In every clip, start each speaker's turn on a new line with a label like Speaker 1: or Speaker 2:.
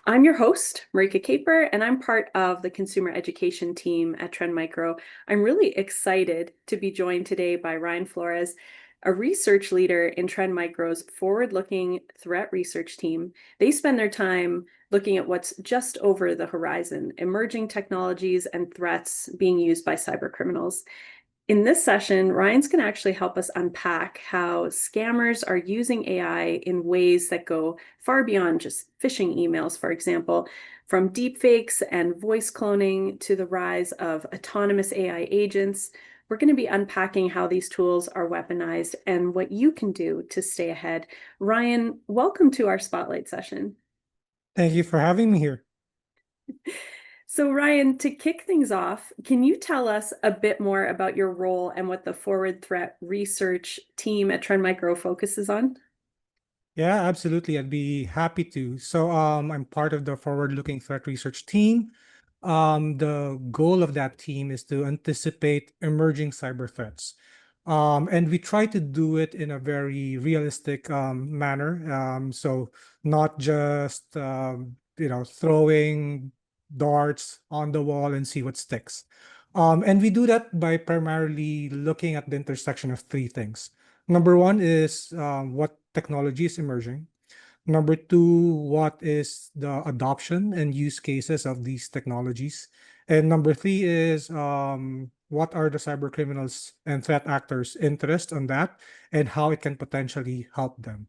Speaker 1: I'm your host, Marika Caper, and I'm part of the consumer education team at Trend Micro. I'm really excited to be joined today by Ryan Flores, a research leader in Trend Micro's forward-looking threat research team. They spend their time looking at what's just over the horizon, emerging technologies and threats being used by cybercriminals. In this session, Ryan's going to actually help us unpack how scammers are using AI in ways that go far beyond just phishing emails, for example, from deepfakes and voice cloning to the rise of autonomous AI agents. We're going to be unpacking how these tools are weaponized and what you can do to stay ahead. Ryan, welcome to our spotlight session.
Speaker 2: Thank you for having me here.
Speaker 1: So, Ryan, to kick things off, can you tell us a bit more about your role and what the forward threat research team at Trend Micro focuses on?
Speaker 2: Yeah, absolutely. I'd be happy to. I'm part of the forward-looking threat research team. The goal of that team is to anticipate emerging cyber threats. And we try to do it in a very realistic manner. So not just throwing darts on the wall and see what sticks. And we do that by primarily looking at the intersection of three things. Number one is what technology is emerging. Number two, what is the adoption and use cases of these technologies? And number three is what are the cyber criminals and threat actors' interest on that and how it can potentially help them.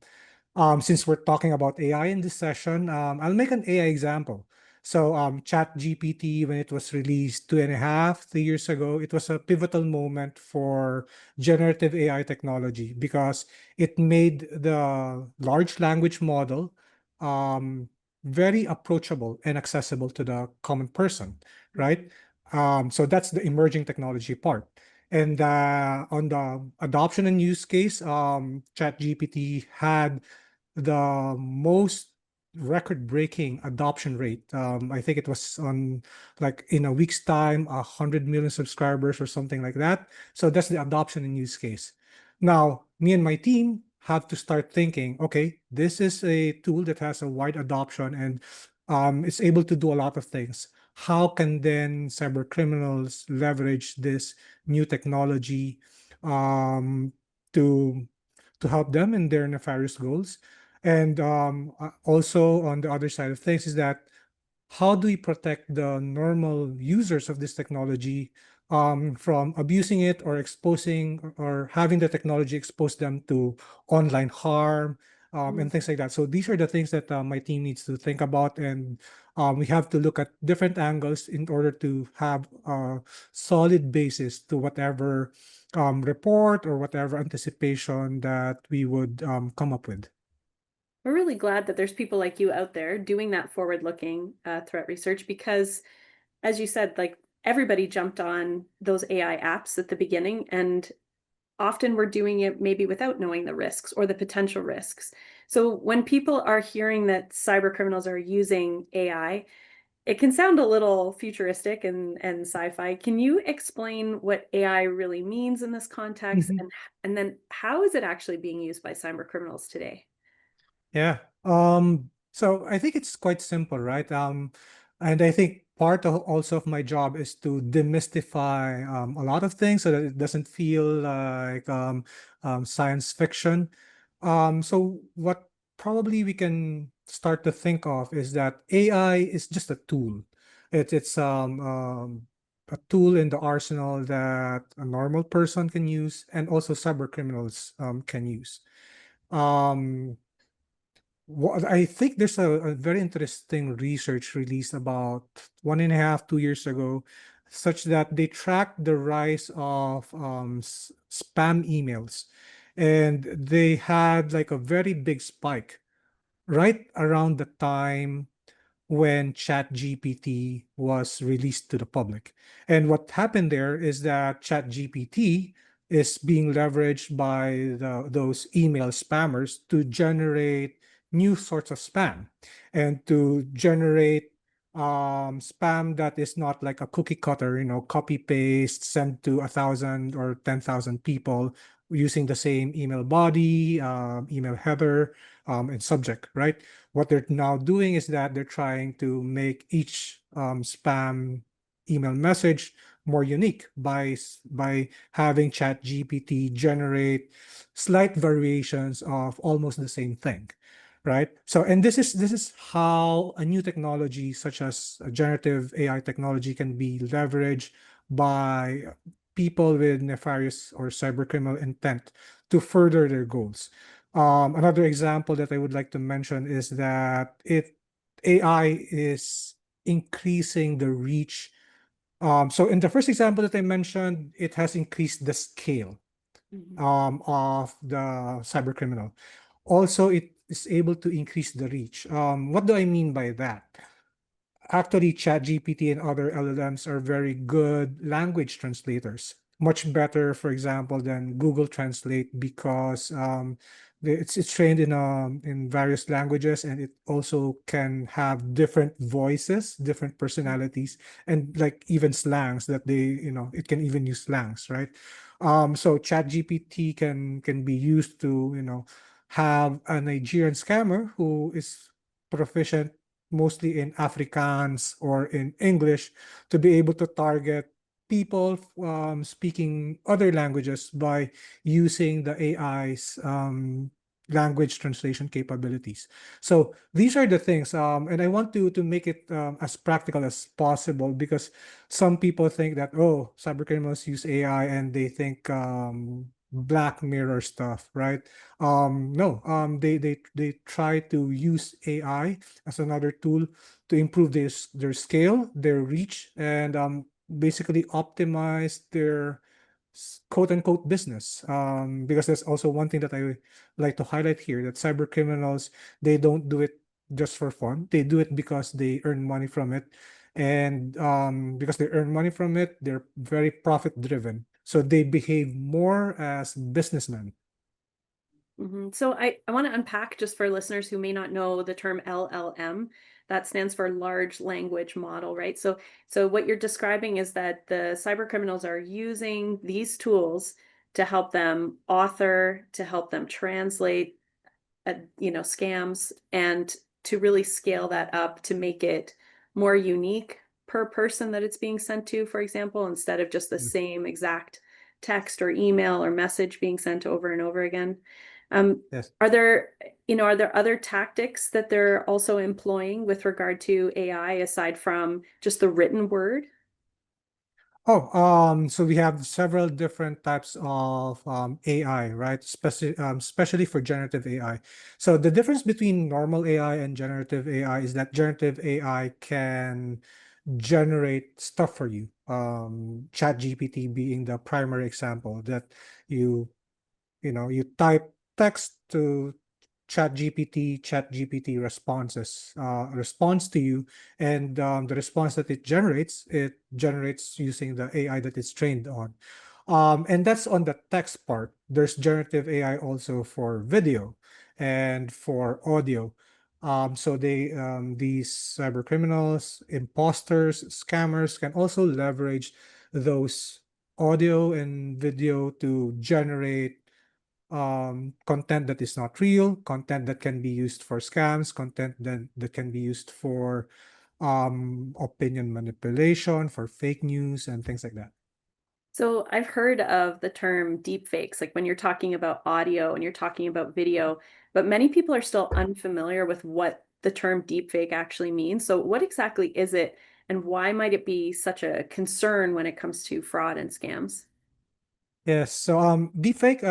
Speaker 2: Since we're talking about AI in this session, I'll make an AI example. ChatGPT, when it was released 2.5, 3 years ago, it was a pivotal moment for generative AI technology because it made the large language model um, very approachable and accessible to the common person, right? So that's the emerging technology part. And on the adoption and use case, ChatGPT had the most record-breaking adoption rate. I think it was on like in a week's time, 100 million subscribers or something like that. So that's the adoption and use case. Now, me and my team have to start thinking, okay, this is a tool that has a wide adoption and it's able to do a lot of things. How can then cyber criminals leverage this new technology um, to to help them in their nefarious goals? And also on the other side of things is that how do we protect the normal users of this technology from abusing it or exposing or having the technology expose them to online harm and things like that. So these are the things that my team needs to think about, and we have to look at different angles in order to have a solid basis to whatever report or whatever anticipation that we would come up with.
Speaker 1: We're really glad that there's people like you out there doing that forward-looking threat research because, as you said, like everybody jumped on those AI apps at the beginning, and often we're doing it maybe without knowing the risks or the potential risks. So when people are hearing that cyber criminals are using AI, it can sound a little futuristic and sci-fi. Can you explain what AI really means in this context and then how is it actually being used by cyber criminals today?
Speaker 2: Yeah. So I think it's quite simple, right? And I think part of also of my job is to demystify a lot of things so that it doesn't feel like science fiction. So what probably we can start to think of is that AI is just a tool. It's a tool in the arsenal that a normal person can use and also cyber criminals can use. Um, I think there's a very interesting research released about 1.5, 2 years ago, such that they tracked the rise of spam emails, and they had like a very big spike right around the time when ChatGPT was released to the public. And what happened there is that ChatGPT is being leveraged by those email spammers to generate new sorts of spam and to generate spam that is not like a cookie cutter, copy paste, send to 1,000 or 10,000 people using the same email body, email header, and subject, right? What they're now doing is that they're trying to make each spam email message more unique by having ChatGPT generate slight variations of almost the same thing, right? So, and this is how a new technology such as generative AI technology can be leveraged by people with nefarious or cybercriminal intent to further their goals. Another example that I would like to mention is that AI is increasing the reach. So in the first example that I mentioned, it has increased the scale
Speaker 1: Mhm.
Speaker 2: of the cybercriminal. Also, it is able to increase the reach. What do I mean by that? Actually, ChatGPT and other LLMs are very good language translators. Much better, for example, than Google Translate because it's trained in various languages, and it also can have different voices, different personalities, and like even slangs that it can even use slangs, right? So ChatGPT can be used to have a Nigerian scammer who is proficient mostly in Afrikaans or in English to be able to target people speaking other languages by using the AI's language translation capabilities. So these are the things, and I want to make it as practical as possible because some people think that cybercriminals use AI and they think Black Mirror stuff, right? No, they try to use AI as another tool to improve their scale, their reach, and basically optimize their quote unquote business. Because that's also one thing that I like to highlight here that cyber criminals, they don't do it just for fun. They do it because they earn money from it. And because they earn money from it, they're very profit driven. So they behave more as businessmen.
Speaker 1: So I want to unpack just for listeners who may not know the term LLM. That stands for large language model, right? So what you're describing is that the cyber criminals are using these tools to help them author, to help them translate, scams, and to really scale that up to make it more unique per person that it's being sent to, for example, instead of just the
Speaker 2: Mm.
Speaker 1: same exact text or email or message being sent over and over again. Um,
Speaker 2: Yes.
Speaker 1: are there, are there other tactics that they're also employing with regard to AI aside from just the written word?
Speaker 2: Oh, so we have several different types of AI, right? Especially for generative AI. So the difference between normal AI and generative AI is that generative AI can generate stuff for you. ChatGPT being the primary example that you you type text to ChatGPT responds to you, and the response that it generates using the AI that it's trained on. And that's on the text part. There's generative AI also for video and for audio. So these cyber criminals, imposters, scammers can also leverage those audio and video to generate content that is not real, content that can be used for scams, content that can be used for opinion manipulation, for fake news, and things like that.
Speaker 1: So I've heard of the term deep fakes, like when you're talking about audio and you're talking about video, but many people are still unfamiliar with what the term deep fake actually means. So what exactly is it, and why might it be such a concern when it comes to fraud and scams?
Speaker 2: Yes, so deepfake,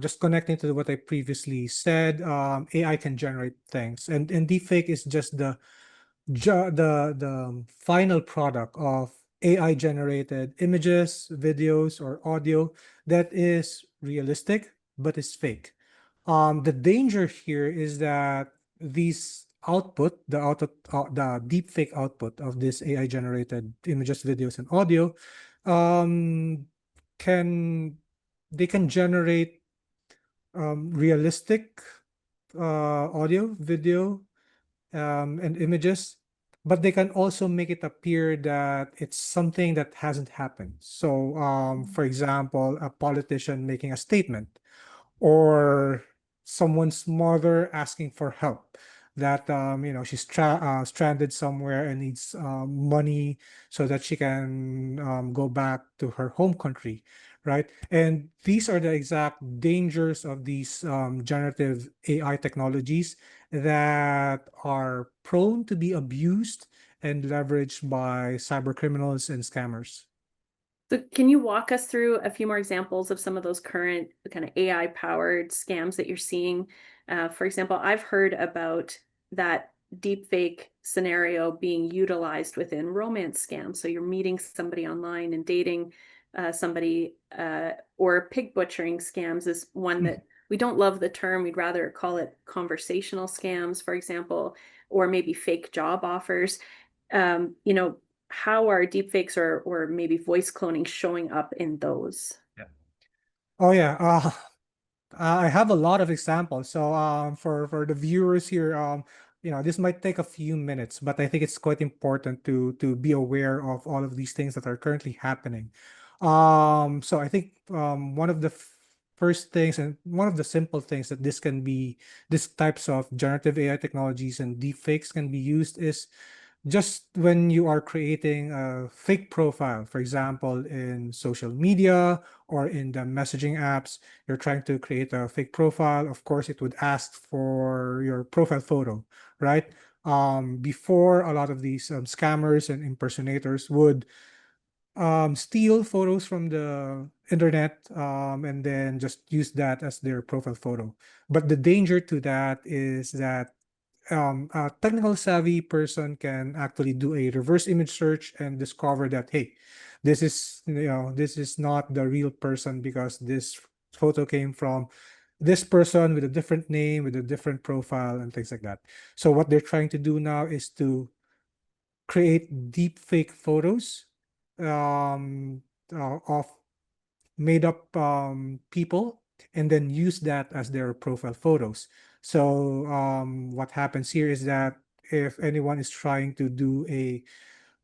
Speaker 2: just connecting to what I previously said, AI can generate things, and deepfake is just the final product of AI generated images, videos, or audio that is realistic but is fake. The danger here is that these output, the deepfake output of this AI generated images, videos, and audio, um, can they can generate realistic audio, video, and images, but they can also make it appear that it's something that hasn't happened. So, for example, a politician making a statement, or someone's mother asking for help, that she's stranded somewhere and needs money so that she can go back to her home country, right? And these are the exact dangers of these generative AI technologies that are prone to be abused and leveraged by cyber criminals and scammers.
Speaker 1: So can you walk us through a few more examples of some of those current kind of AI powered scams that you're seeing? For example, I've heard about that deepfake scenario being utilized within romance scams. So you're meeting somebody online and dating somebody, or pig butchering scams is one that we don't love the term. We'd rather call it conversational scams, for example, or maybe fake job offers. You know, how are deepfakes or maybe voice cloning showing up in those?
Speaker 2: Yeah. Oh yeah. I have a lot of examples. So for the viewers here, this might take a few minutes, but I think it's quite important to be aware of all of these things that are currently happening. So I think one of the first things and one of the simple things that this types of generative AI technologies and deepfakes can be used is just when you are creating a fake profile, for example, in social media or in the messaging apps, you're trying to create a fake profile. Of course, it would ask for your profile photo, right? Before, a lot of these scammers and impersonators would steal photos from the internet, and then just use that as their profile photo. But the danger to that is that a technical savvy person can actually do a reverse image search and discover that, hey, this is not the real person because this photo came from this person with a different name, with a different profile, and things like that. So what they're trying to do now is to create deep fake photos of made up people and then use that as their profile photos. So what happens here is that if anyone is trying to do a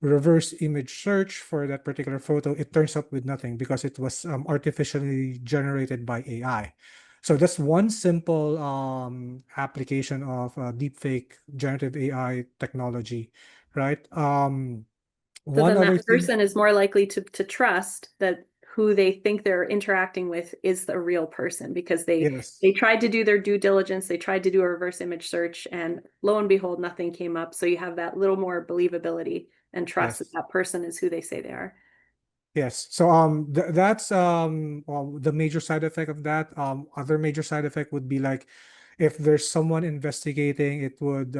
Speaker 2: reverse image search for that particular photo, it turns up with nothing because it was artificially generated by AI. So that's one simple application of deepfake generative AI technology, right?
Speaker 1: So
Speaker 2: One
Speaker 1: then
Speaker 2: other
Speaker 1: that
Speaker 2: thing,
Speaker 1: person is more likely to trust that who they think they're interacting with is the real person because
Speaker 2: yes,
Speaker 1: they tried to do their due diligence, they tried to do a reverse image search, and lo and behold, nothing came up. So you have that little more believability and trust that
Speaker 2: yes.
Speaker 1: that person is who they say they are.
Speaker 2: Yes. So that's well, the major side effect of that. Other major side effect would be like if there's someone investigating, it would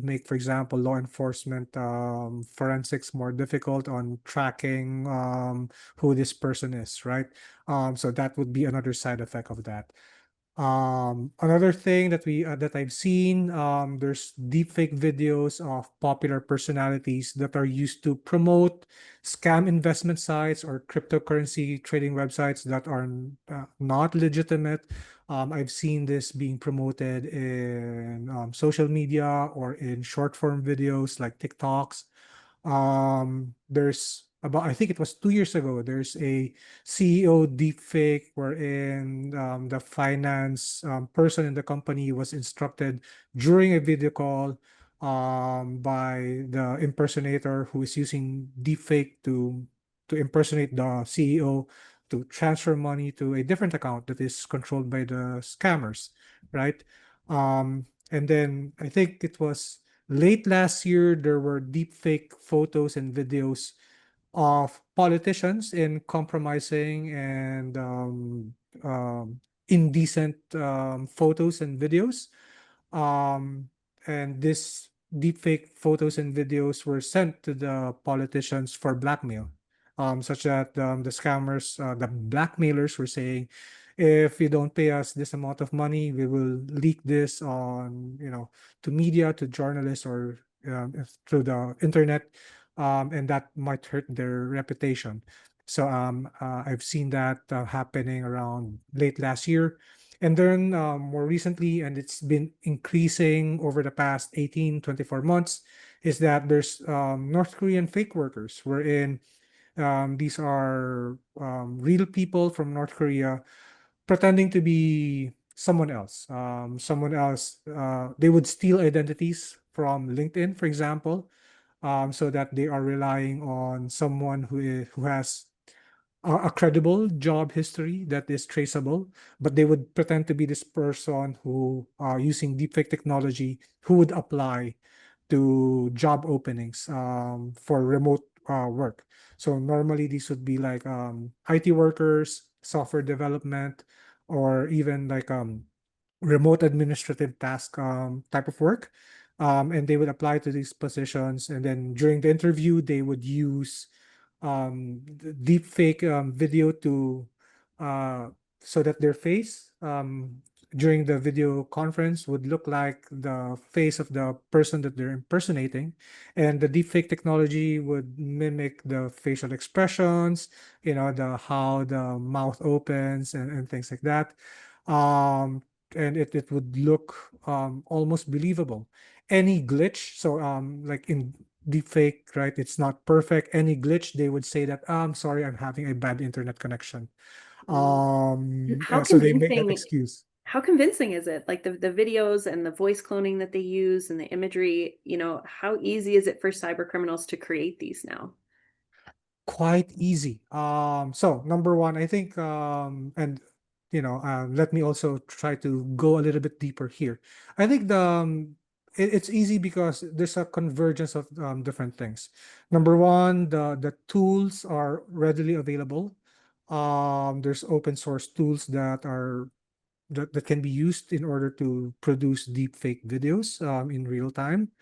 Speaker 2: make, for example, law enforcement forensics more difficult on tracking who this person is, right? So that would be another side effect of that. Another thing that I've seen, there's deepfake videos of popular personalities that are used to promote scam investment sites or cryptocurrency trading websites that are not legitimate. I've seen this being promoted in social media or in short form videos like TikToks. There's about, I think it was 2 years ago, there's a CEO deepfake wherein the finance person in the company was instructed during a video call by the impersonator who is using deepfake to impersonate the CEO to transfer money to a different account that is controlled by the scammers, right? And then I think it was late last year, there were deepfake photos and videos of politicians in compromising and indecent photos and videos. Um, and this deepfake photos and videos were sent to the politicians for blackmail, such that the scammers, the blackmailers were saying, if you don't pay us this amount of money, we will leak this on, to media, to journalists, or through the internet, and that might hurt their reputation. So I've seen that happening around late last year. And then more recently, and it's been increasing over the past 18, 24 months, is that there's North Korean fake workers, wherein these are real people from North Korea pretending to be someone else. They would steal identities from LinkedIn, for example, so that they are relying on someone who has a credible job history that is traceable, but they would pretend to be this person who are using deepfake technology who would apply to job openings for remote work. So normally these would be like IT workers, software development, or even like remote administrative task type of work. And they would apply to these positions. And then during the interview, they would use deep fake video to uh, so that their face during the video conference would look like the face of the person that they're impersonating. And the deepfake technology would mimic the facial expressions, the how the mouth opens and things like that. Um, and it would look almost believable. Any glitch, so like in deepfake, right? It's not perfect. Any glitch, they would say that, I'm sorry, I'm having a bad internet connection.
Speaker 1: Mm. How
Speaker 2: So they make that
Speaker 1: convincing,
Speaker 2: excuse.
Speaker 1: how convincing is it? Like the videos and the voice cloning that they use and the imagery, how easy is it for cyber criminals to create these now?
Speaker 2: Quite easy. So number one, I think, and let me also try to go a little bit deeper here. I think it's easy because there's a convergence of different things. Number one, the tools are readily available. There's open source tools that can be used in order to produce deep fake videos in real time.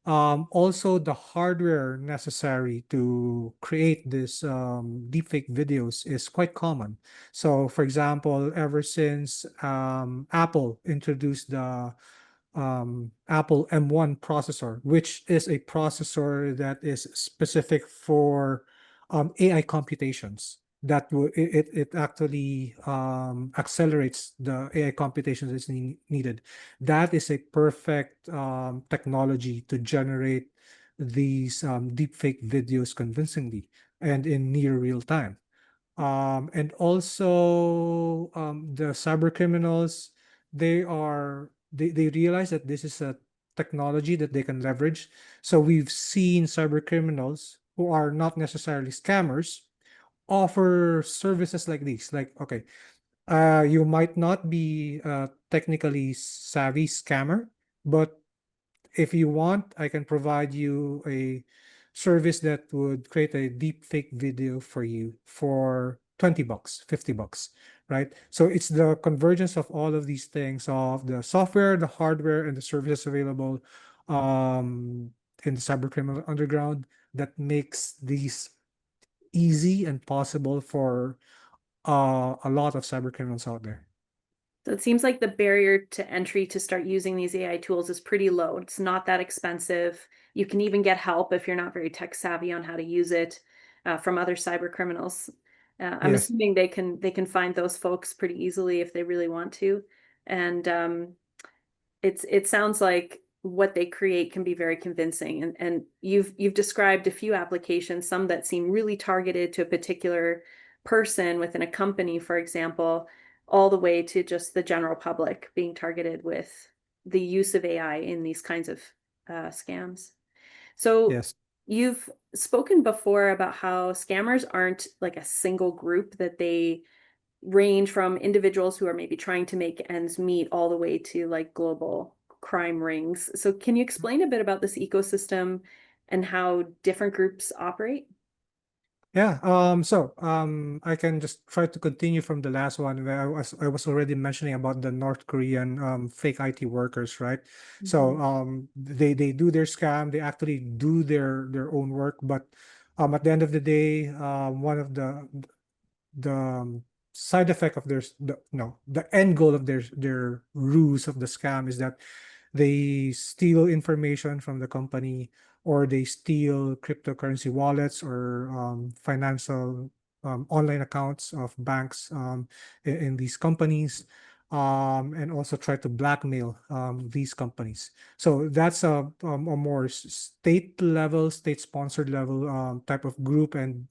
Speaker 2: Also, the hardware necessary to create this deepfake videos is quite common. So, for example, ever since Apple introduced the Apple M1 processor, which is a processor that is specific for AI computations. It actually accelerates the AI computations that's needed. That is a perfect technology to generate these deepfake videos convincingly and in near real time. And also the cyber criminals, they realize that this is a technology that they can leverage. So we've seen cyber criminals who are not necessarily scammers offer services like these. Like, okay, you might not be a technically savvy scammer, but if you want, I can provide you a service that would create a deep fake video for you for $20, $50, right? So it's the convergence of all of these things of the software, the hardware, and the services available um, in the cybercriminal underground that makes these easy and possible for a lot of cybercriminals out there.
Speaker 1: So it seems like the barrier to entry to start using these AI tools is pretty low. It's not that expensive. You can even get help if you're not very tech savvy on how to use it from other cyber criminals. I'm
Speaker 2: Yes.
Speaker 1: assuming they can find those folks pretty easily if they really want to. And it sounds like what they create can be very convincing. And you've described a few applications, some that seem really targeted to a particular person within a company, for example, all the way to just the general public being targeted with the use of AI in these kinds of scams. So
Speaker 2: Yes.
Speaker 1: you've spoken before about how scammers aren't like a single group, that they range from individuals who are maybe trying to make ends meet all the way to like global crime rings. So can you explain a bit about this ecosystem and how different groups operate?
Speaker 2: Yeah, I can just try to continue from the last one where I was already mentioning about the North Korean fake IT workers, right? So
Speaker 1: Mhm.
Speaker 2: they do their scam, they actually do their own work, but at the end of the day, one of the side effect of the end goal of their ruse of the scam is that they steal information from the company, or they steal cryptocurrency wallets or financial online accounts of banks in these companies. and also try to blackmail these companies. So that's a more state level, state sponsored level type of group, and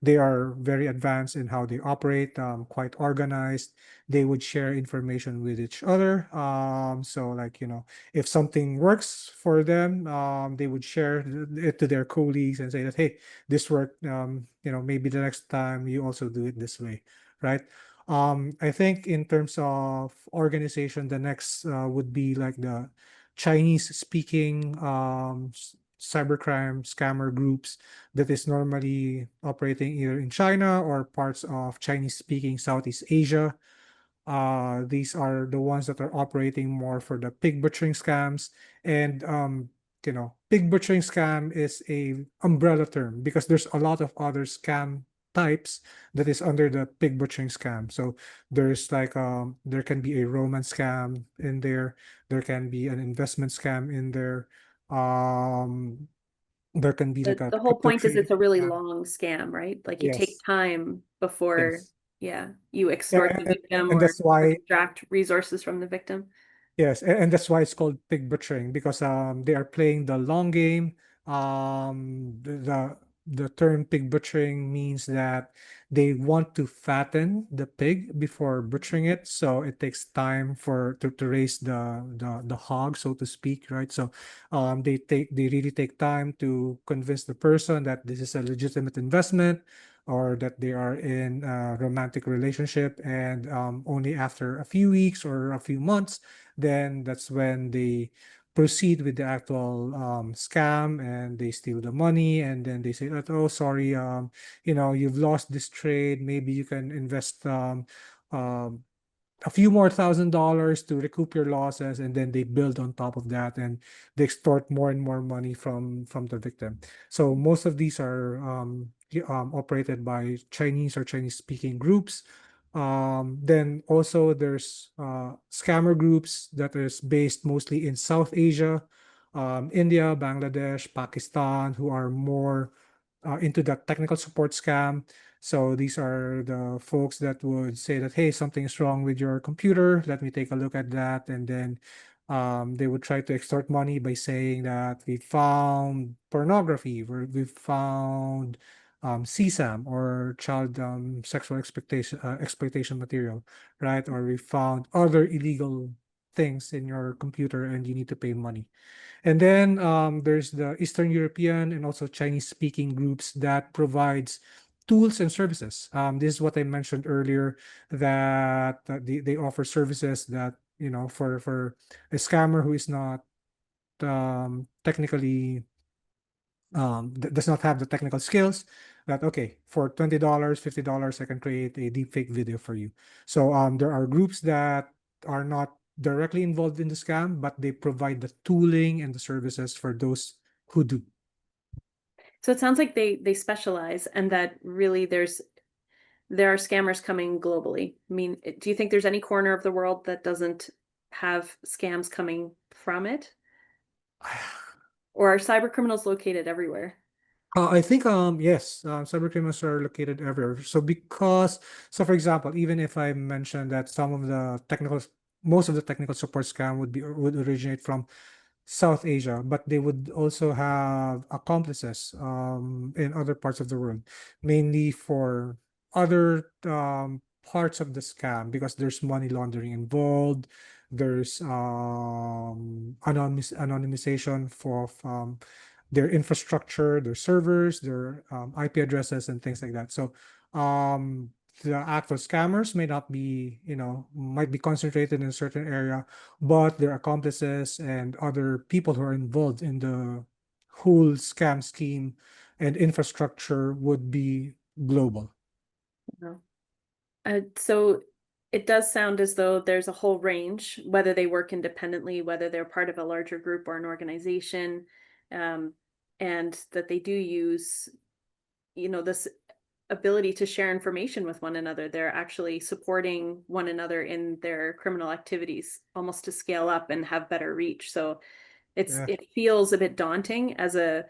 Speaker 2: they are very advanced in how they operate, quite organized. They would share information with each other. So like, if something works for them, they would share it to their colleagues and say that, hey, this worked. Maybe the next time you also do it this way, right? I think in terms of organization, the next would be like the Chinese speaking cybercrime scammer groups that is normally operating either in China or parts of Chinese speaking Southeast Asia. These are the ones that are operating more for the pig butchering scams. And pig butchering scam is a umbrella term because there's a lot of other scam types that is under the pig butchering scam. So there's like there can be a romance scam in there, there can be an investment scam in there, there can be like a
Speaker 1: The whole
Speaker 2: crypto
Speaker 1: point is
Speaker 2: trading
Speaker 1: it's a really
Speaker 2: scam.
Speaker 1: long scam, right? Like you take
Speaker 2: Yes,
Speaker 1: time before,
Speaker 2: yes.
Speaker 1: yeah, you
Speaker 2: Yeah,
Speaker 1: extort the victim
Speaker 2: and
Speaker 1: or
Speaker 2: that's why.
Speaker 1: extract resources from the victim.
Speaker 2: Yes, and that's why it's called pig butchering because they are playing the long game. The term pig butchering means that they want to fatten the pig before butchering it, so it takes time to raise the hog, so to speak, right? So they really take time to convince the person that this is a legitimate investment or that they are in a romantic relationship, and only after a few weeks or a few months then that's when they proceed with the actual scam and they steal the money and then they say that, oh, sorry, you've lost this trade. Maybe you can invest um, a few more $1,000s to recoup your losses, and then they build on top of that and they extort more and more money from the victim. So most of these are operated by Chinese or Chinese speaking groups. Then also there's scammer groups that is based mostly in South Asia, India, Bangladesh, Pakistan, who are more into the technical support scam. So these are the folks that would say that, hey, something is wrong with your computer. Let me take a look at that. And then they would try to extort money by saying that we found pornography, we found CSAM or child sexual exploitation material, right? Or we found other illegal things in your computer and you need to pay money. And then there's the Eastern European and also Chinese speaking groups that provides tools and services. This is what I mentioned earlier that they offer services that, for a scammer who is not technically does not have the technical skills that okay for $20 $50 I can create a deepfake video for you. So there are groups that are not directly involved in the scam but they provide the tooling and the services for those who do.
Speaker 1: So it sounds like they specialize and that really there are scammers coming globally. I mean, do you think there's any corner of the world that doesn't have scams coming from it? Or are cyber criminals located everywhere?
Speaker 2: I think yes, cybercriminals are located everywhere. So for example, even if I mentioned that most of the technical support scam would originate from South Asia, but they would also have accomplices in other parts of the world, mainly for other parts of the scam because there's money laundering involved. There's anonymization for their infrastructure, their servers, their IP addresses, and things like that. So the actual scammers might be concentrated in a certain area, but their accomplices and other people who are involved in the whole scam scheme and infrastructure would be global.
Speaker 1: No. So it does sound as though there's a whole range, whether they work independently, whether they're part of a larger group or an organization, um, and that they do use, this ability to share information with one another. They're actually supporting one another in their criminal activities, almost to scale up and have better reach. So
Speaker 2: Yeah.
Speaker 1: it feels a bit daunting as a,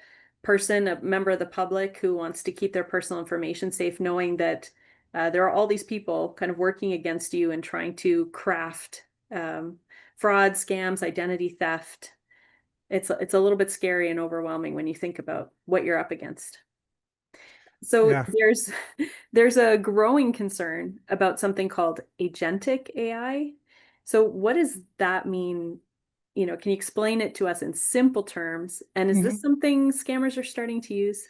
Speaker 1: a member of the public who wants to keep their personal information safe, knowing that, there are all these people kind of working against you and trying to craft fraud, scams, identity theft. It's a little bit scary and overwhelming when you think about what you're up against. So
Speaker 2: Yeah.
Speaker 1: there's a growing concern about something called agentic AI. So what does that mean? Can you explain it to us in simple terms? And is this
Speaker 2: Mhm.
Speaker 1: something scammers are starting to use?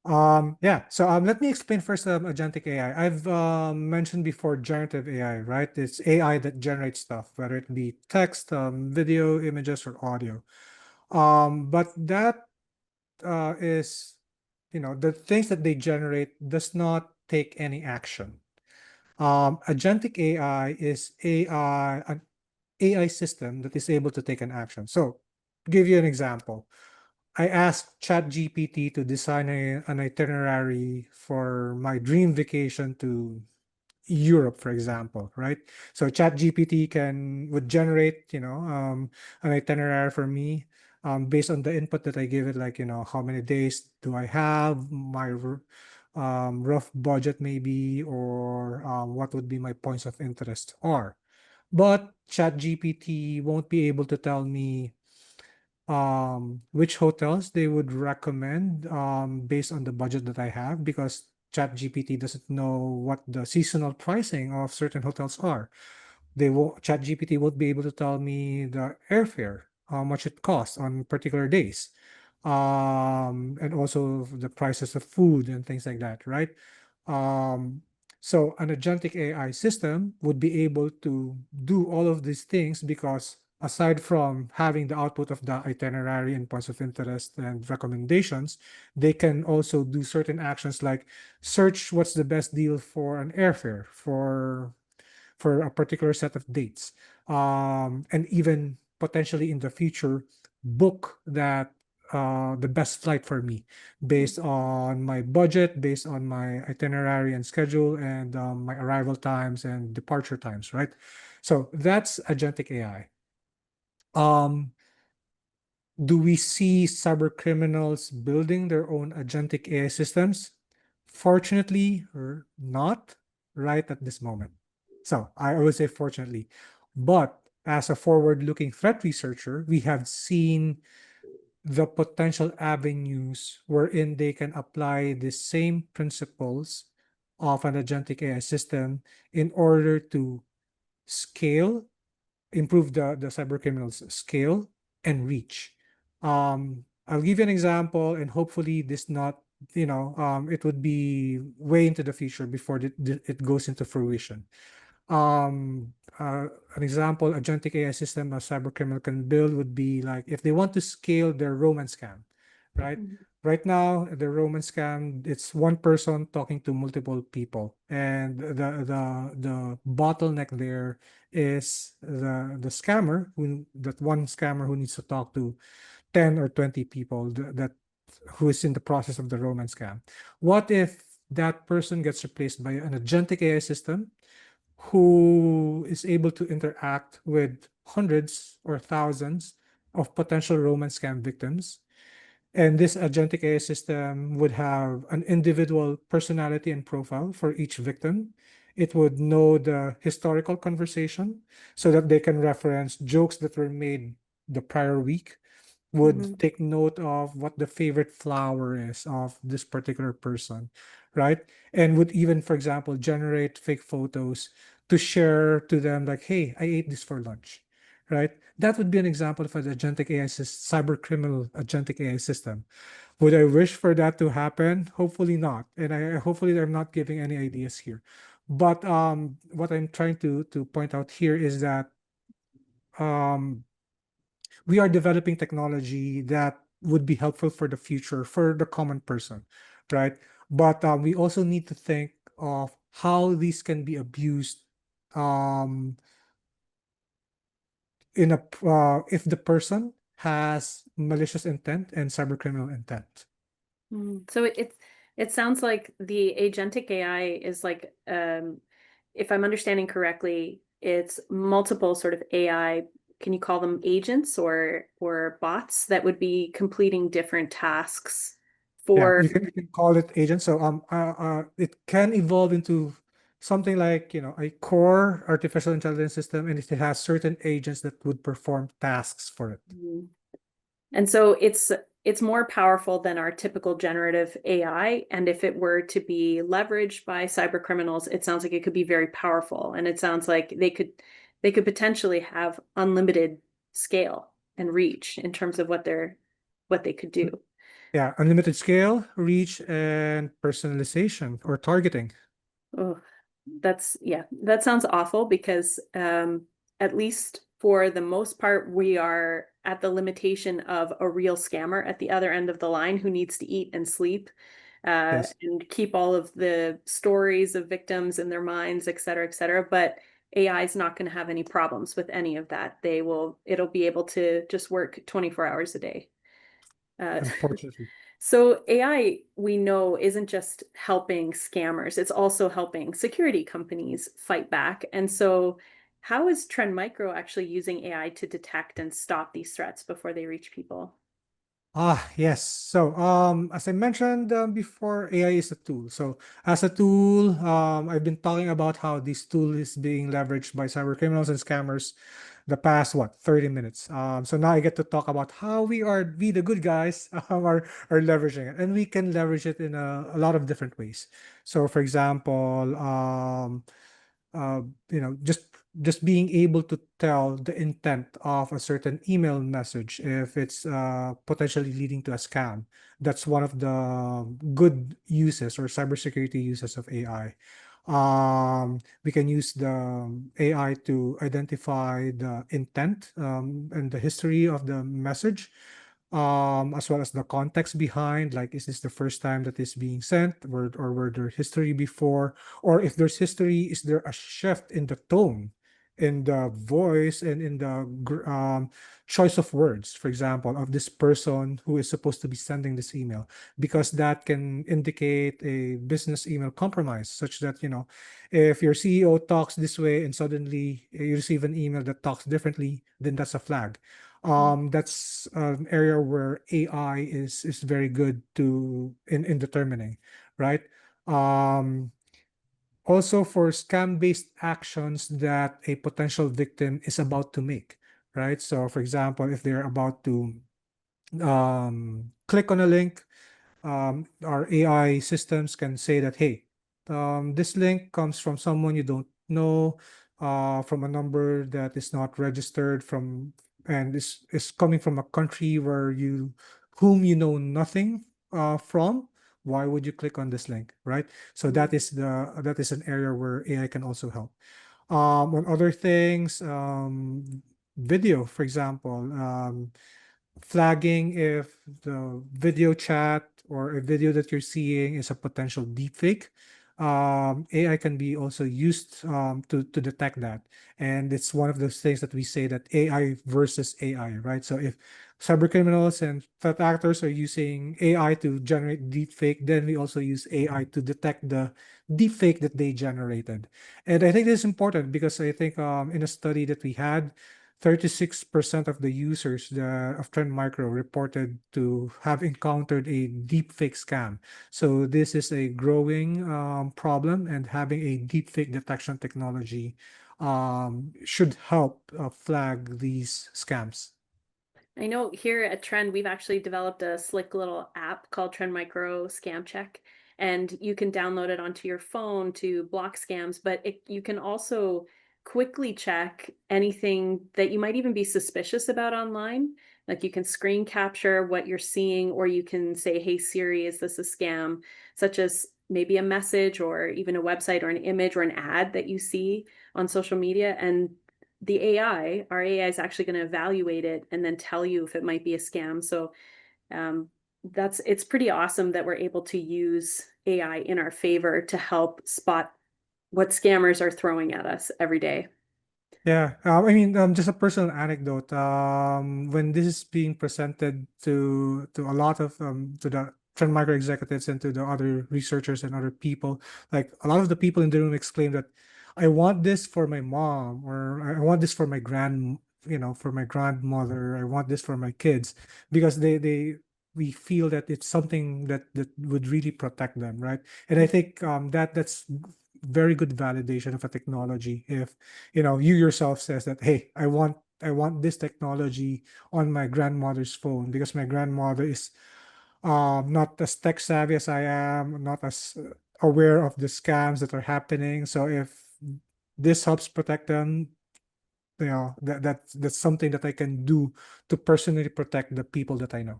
Speaker 2: Yeah. So let me explain first agentic AI. I've mentioned before generative AI, right? It's AI that generates stuff, whether it be text, video, images, or audio. But that is, the things that they generate does not take any action. Agentic AI is an AI system that is able to take an action. So, give you an example. I asked ChatGPT to design an itinerary for my dream vacation to Europe, for example, right? So ChatGPT would generate, an itinerary for me, based on the input that I give it, like, how many days do I have, my rough budget maybe, or what would be my points of interest are. But ChatGPT won't be able to tell me which hotels they would recommend based on the budget that I have, because ChatGPT doesn't know what the seasonal pricing of certain hotels are. ChatGPT won't be able to tell me the airfare, how much it costs on particular days, and also the prices of food and things like that, right? Um, so an agentic AI system would be able to do all of these things because aside from having the output of the itinerary and points of interest and recommendations, they can also do certain actions like search what's the best deal for an airfare for a particular set of dates, and even potentially in the future book the best flight for me based on my budget, based on my itinerary and schedule, and my arrival times and departure times, right? So that's agentic AI. Um, do we see cyber criminals building their own agentic AI systems? Fortunately, or not right at this moment. So I would say fortunately. But as a forward-looking threat researcher, we have seen the potential avenues wherein they can apply the same principles of an agentic AI system in order to scale, improve the cyber criminals scale and reach. I'll give you an example, and hopefully this not, it would be way into the future before it goes into fruition. um an example agentic AI system a cyber criminal can build would be like if they want to scale their romance scam, right?
Speaker 1: Mhm.
Speaker 2: Right now, the romance scam, it's one person talking to multiple people, and the bottleneck there is the scammer that one scammer who needs to talk to 10 or 20 people that who is in the process of the romance scam. What if that person gets replaced by an agentic AI system who is able to interact with hundreds or thousands of potential romance scam victims. And this agentic AI system would have an individual personality and profile for each victim. It would know the historical conversation so that they can reference jokes that were made the prior week, would
Speaker 1: Mhm.
Speaker 2: take note of what the favorite flower is of this particular person, right? And would even, for example, generate fake photos to share to them, like, hey, I ate this for lunch, right? That would be an example of an agentic AI cyber criminal agentic AI system. Would I wish for that to happen? Hopefully not. And hopefully I'm not giving any ideas here. But what I'm trying to point out here is that um, we are developing technology that would be helpful for the future for the common person, right? But we also need to think of how these can be abused um, if the person has malicious intent and cybercriminal intent.
Speaker 1: So it sounds like the agentic AI is like, if I'm understanding correctly, it's multiple sort of AI. Can you call them agents or bots that would be completing different tasks
Speaker 2: Yeah,
Speaker 1: for
Speaker 2: you can call it agent. So it can evolve into something like, a core artificial intelligence system, and it has certain agents that would perform tasks for it.
Speaker 1: and so it's more powerful than our typical generative AI. And if it were to be leveraged by cyber criminals, it sounds like it could be very powerful. And it sounds like they could potentially have unlimited scale and reach in terms of what they could do.
Speaker 2: Yeah, unlimited scale, reach, and personalization or targeting.
Speaker 1: Oh, yeah, that sounds awful because at least for the most part, we are at the limitation of a real scammer at the other end of the line who needs to eat and sleep
Speaker 2: Yes,
Speaker 1: and keep all of the stories of victims in their minds, et cetera, et cetera. But AI is not going to have any problems with any of that. It'll be able to just work 24 hours a day. Uh,
Speaker 2: unfortunately.
Speaker 1: So AI, we know, isn't just helping scammers, it's also helping security companies fight back. And so how is Trend Micro actually using AI to detect and stop these threats before they reach people?
Speaker 2: Yes. So, as I mentioned before, AI is a tool. So, as a tool, I've been talking about how this tool is being leveraged by cyber criminals and scammers the past, 30 minutes. So now I get to talk about how we the good guys, are leveraging it, and we can leverage it in a lot of different ways. So, for example, uh, just being able to tell the intent of a certain email message if it's potentially leading to a scam. That's one of the good uses or cybersecurity uses of AI. We can use the AI to identify the intent and the history of the message, as well as the context behind, like, is this the first time that is being sent, or were there history before? Or if there's history, is there a shift in the tone, in the voice, and in the choice of words, for example, of this person who is supposed to be sending this email? Because that can indicate a business email compromise, such that, if your CEO talks this way and suddenly you receive an email that talks differently, then that's a flag. That's an area where AI is very good to in determining, right? Um, Also for scam-based actions that a potential victim is about to make, right? So, for example, if they're about to click on a link, our AI systems can say that, hey, this link comes from someone you don't know, from a number that is not registered from, and is coming from a country whom you know nothing from. Why would you click on this link, right? So that is an area where AI can also help. On other things, video, for example, flagging if the video chat or a video that you're seeing is a potential deepfake. AI can be also used to detect that. And it's one of those things that we say that AI versus AI, right? So if cybercriminals and threat actors are using AI to generate deepfake, then we also use AI to detect the deepfake that they generated. And I think this is important because I think in a study that we had, 36% of the users of Trend Micro reported to have encountered a deepfake scam. So this is a growing problem, and having a deepfake detection technology should help flag these scams.
Speaker 1: I know here at Trend, we've actually developed a slick little app called Trend Micro Scam Check, and you can download it onto your phone to block scams, but you can also quickly check anything that you might even be suspicious about online. Like you can screen capture what you're seeing, or you can say, hey Siri, is this a scam? Such as maybe a message or even a website or an image or an ad that you see on social media. And our AI is actually going to evaluate it and then tell you if it might be a scam. So it's pretty awesome that we're able to use AI in our favor to help spot what scammers are throwing at us every day.
Speaker 2: Yeah, I mean, just a personal anecdote. When this is being presented to a lot of to the Trend Micro executives and to the other researchers and other people, like a lot of the people in the room exclaim that, "I want this for my mom," or "I want this for my for my grandmother. I want this for my kids," because they we feel that it's something that would really protect them, right? And I think that's very good validation of a technology. If you yourself says that, hey, I want this technology on my grandmother's phone because my grandmother is not as tech savvy as I am, not as aware of the scams that are happening. So if this helps protect them, that's something that I can do to personally protect the people that I know.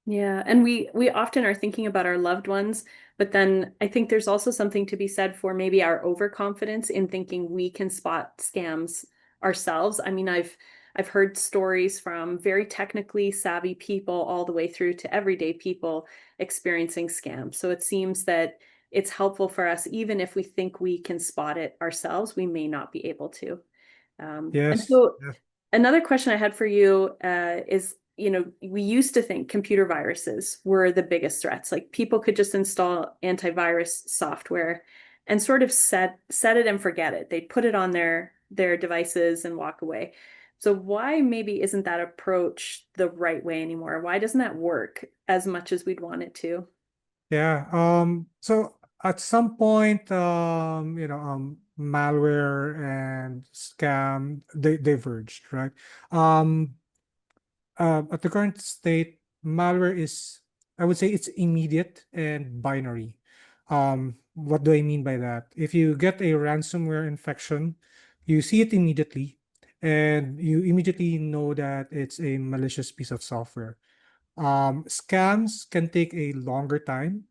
Speaker 1: Yeah, and we often are thinking about our loved ones, but then I think there's also something to be said for maybe our overconfidence in thinking we can spot scams ourselves. I mean, I've heard stories from very technically savvy people all the way through to everyday people experiencing scams. So it seems that it's helpful for us, even if we think we can spot it ourselves, we may not be able to. And
Speaker 2: Yes.
Speaker 1: so another question I had for you is, we used to think computer viruses were the biggest threats. Like people could just install antivirus software and sort of set it and forget it. They'd put it on their devices and walk away. So why maybe isn't that approach the right way anymore? Why doesn't that work as much as we'd want it to?
Speaker 2: Yeah. So at some point, malware and scam they diverged, right? Um, at the current state, malware is, I would say, it's immediate and binary. What do I mean by that? If you get a ransomware infection, you see it immediately, and you immediately know that it's a malicious piece of software. Scams can take a longer time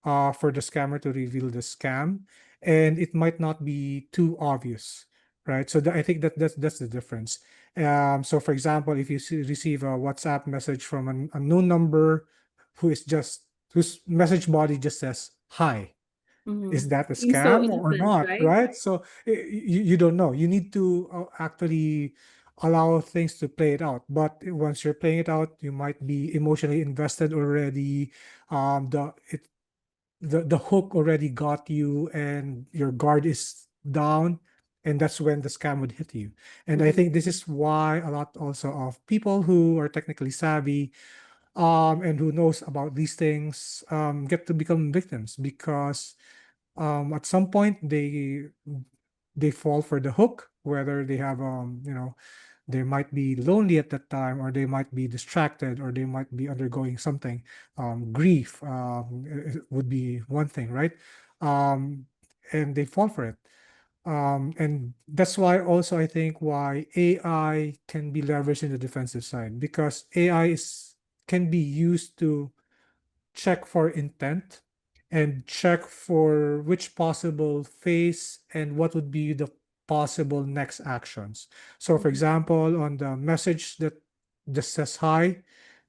Speaker 2: for the scammer to reveal the scam, and it might not be too obvious, right? So I think that's the difference. So for example, if you receive a WhatsApp message from an unknown number whose message body just says hi,
Speaker 1: Mhm.
Speaker 2: is that a
Speaker 1: Seems so
Speaker 2: scam or
Speaker 1: innocent,
Speaker 2: not,
Speaker 1: right?
Speaker 2: right? So you don't know. You need to actually allow things to play it out. But once you're playing it out, you might be emotionally invested already. The hook already got you and your guard is down, and that's when the scam would hit you. And I
Speaker 1: Mhm.
Speaker 2: think this is why a lot also of people who are technically savvy and who knows about these things get to become victims because at some point they fall for the hook, whether they have they might be lonely at that time, or they might be distracted, or they might be undergoing something. Grief would be one thing, right? Um, and they fall for it. And that's why also I think why AI can be leveraged in the defensive side, because AI can be used to check for intent and check for which possible phase and what would be the possible next actions. So, for
Speaker 1: Mhm.
Speaker 2: example, on the message that just says hi,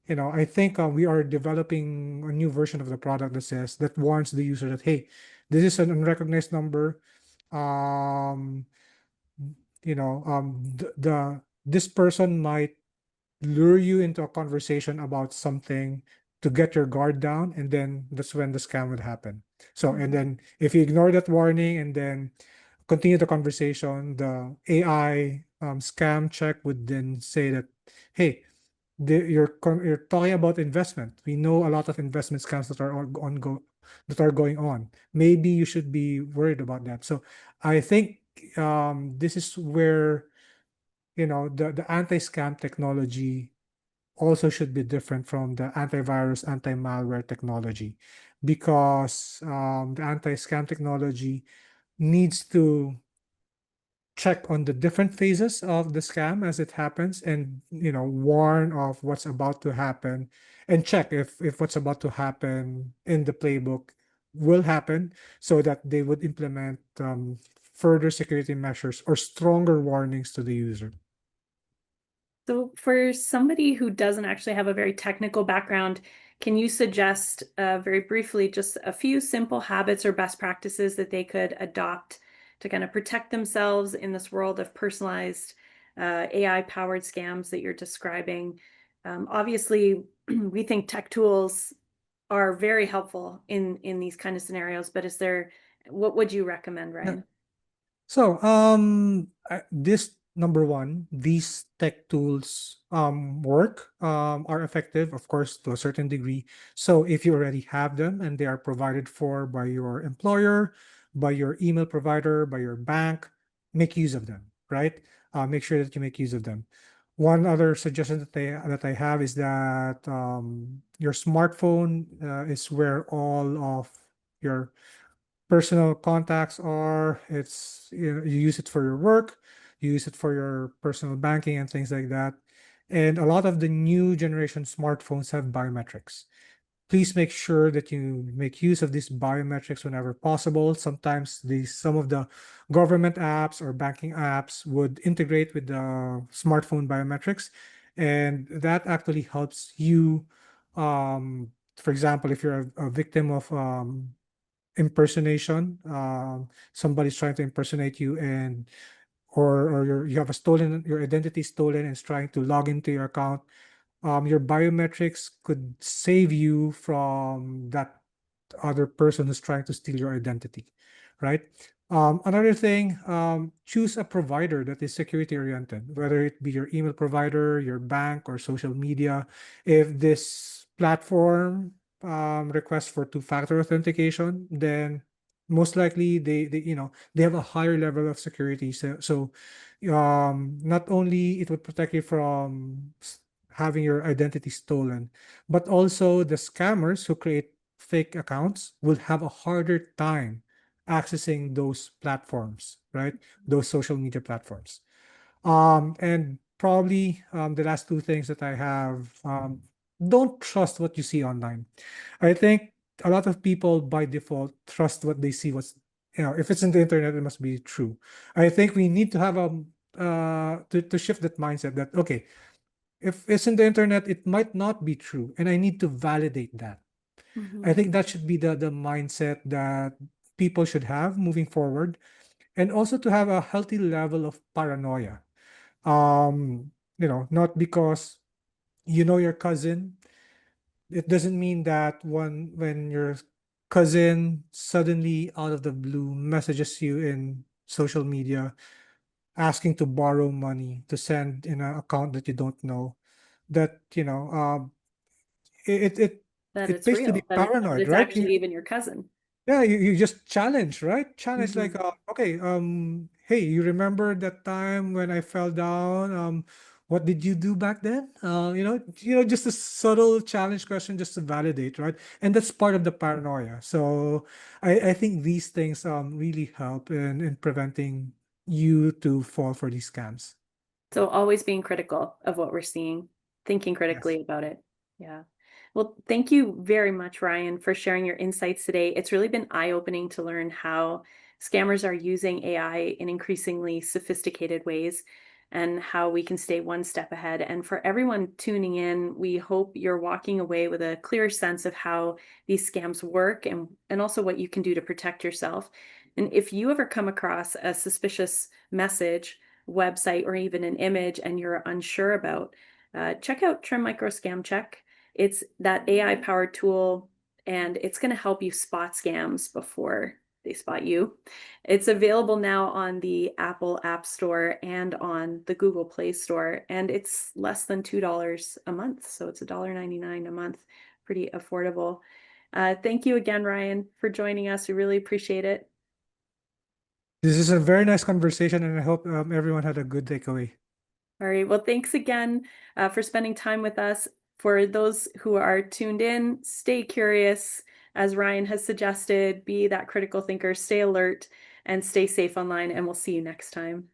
Speaker 2: I think we are developing a new version of the product that warns the user that, hey, this is an unrecognized number. Um, this person might lure you into a conversation about something to get your guard down, and then that's when the scam would happen. So, and
Speaker 1: Mhm.
Speaker 2: then if you ignore that warning and then continue the conversation, the AI scam check would then say that, hey, you're talking about investment. We know a lot of investment scams that are going on. Maybe you should be worried about that. So I think this is where the anti-scam technology also should be different from the antivirus, anti-malware technology, because the anti-scam technology needs to check on the different phases of the scam as it happens, and warn of what's about to happen, and check if what's about to happen in the playbook will happen, so that they would implement further security measures or stronger warnings to the user.
Speaker 1: So, for somebody who doesn't actually have a very technical background, can you suggest very briefly just a few simple habits or best practices that they could adopt to kind of protect themselves in this world of personalized AI-powered scams that you're describing? Obviously, we think tech tools are very helpful in these kind of scenarios, but what would you recommend,
Speaker 2: Yeah.
Speaker 1: Ryan?
Speaker 2: So, this number one, these tech tools work, are effective, of course, to a certain degree. So if you already have them and they are provided for by your employer, by your email provider, by your bank, make use of them, right? Make sure that you make use of them. One other suggestion that I have is that your smartphone is where all of your personal contacts are. It's, you use it for your work, you use it for your personal banking and things like that. And a lot of the new generation smartphones have biometrics. Please make sure that you make use of these biometrics whenever possible. Sometimes some of the government apps or banking apps would integrate with the smartphone biometrics, and that actually helps you. For example, if you're a victim of impersonation, somebody's trying to impersonate you, and or you have a stolen, your identity stolen, and is trying to log into your account, your biometrics could save you from that other person who's trying to steal your identity, right? Another thing, choose a provider that is security oriented, whether it be your email provider, your bank, or social media. If this platform requests for two-factor authentication, then most likely they have a higher level of security. So not only it would protect you from having your identity stolen, but also the scammers who create fake accounts will have a harder time accessing those platforms, right? Those social media platforms. And probably the last two things that I have, don't trust what you see online. I think a lot of people by default trust what they see, if it's in the internet, it must be true. I think we need to have to shift that mindset that, okay, if it's in the internet, it might not be true, and I need to validate that. I
Speaker 1: Mhm.
Speaker 2: think that should be the mindset that people should have moving forward, and also to have a healthy level of paranoia. Not because you know your cousin, it doesn't mean that when your cousin suddenly out of the blue messages you in social media asking to borrow money to send in an account that you don't know, that it it
Speaker 1: That
Speaker 2: it
Speaker 1: it's
Speaker 2: pays to be
Speaker 1: real, that
Speaker 2: paranoid,
Speaker 1: it's
Speaker 2: right?
Speaker 1: actually even your cousin.
Speaker 2: Yeah, you just challenge, right? Challenge like,
Speaker 1: Mhm.
Speaker 2: okay, hey, you remember that time when I fell down? What did you do back then? Just a subtle challenge question just to validate, right? And that's part of the paranoia. So I think these things really help in preventing you to fall for these scams.
Speaker 1: So always being critical of what we're seeing, thinking
Speaker 2: Yes.
Speaker 1: critically about it. Yeah. Well, thank you very much, Ryan, for sharing your insights today. It's really been eye-opening to learn how scammers are using AI in increasingly sophisticated ways and how we can stay one step ahead. And for everyone tuning in, we hope you're walking away with a clear sense of how these scams work and also what you can do to protect yourself. And if you ever come across a suspicious message, website, or even an image and you're unsure about, check out Trim Micro Scam Check. It's that AI powered tool, and it's going to help you spot scams before they spot you. It's available now on the Apple App Store and on the Google Play Store, and it's less than $2 a month. So it's $1.99 a month. Pretty affordable. Thank you again, Ryan, for joining us. We really appreciate it.
Speaker 2: This is a very nice conversation, and I hope everyone had a good takeaway.
Speaker 1: All right. Well, thanks again for spending time with us. For those who are tuned in, stay curious. As Ryan has suggested, be that critical thinker, stay alert, and stay safe online. And we'll see you next time.